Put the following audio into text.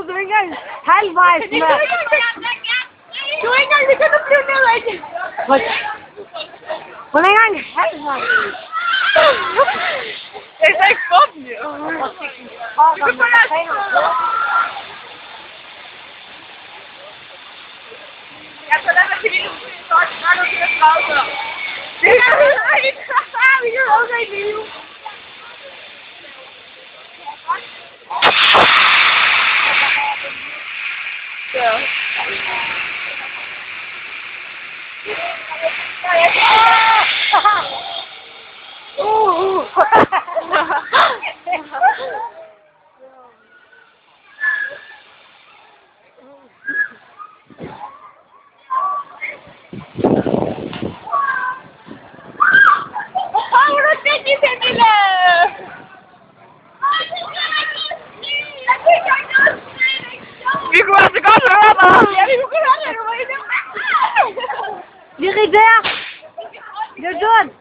doe engang halfwise me. Doe engang, ik kan het nu niet. Wat? Doe engang halfwise. Het is echt fun nu. Oh, dan moet ik geen Ja, zo dat je niet start gaan op de foto. Dit is weer ook een nieuw. Zo. Oeh. Waarom zit je in die Wie gaat de kast erop? Ja, wie gaat er erop? Jullie daar? You're done.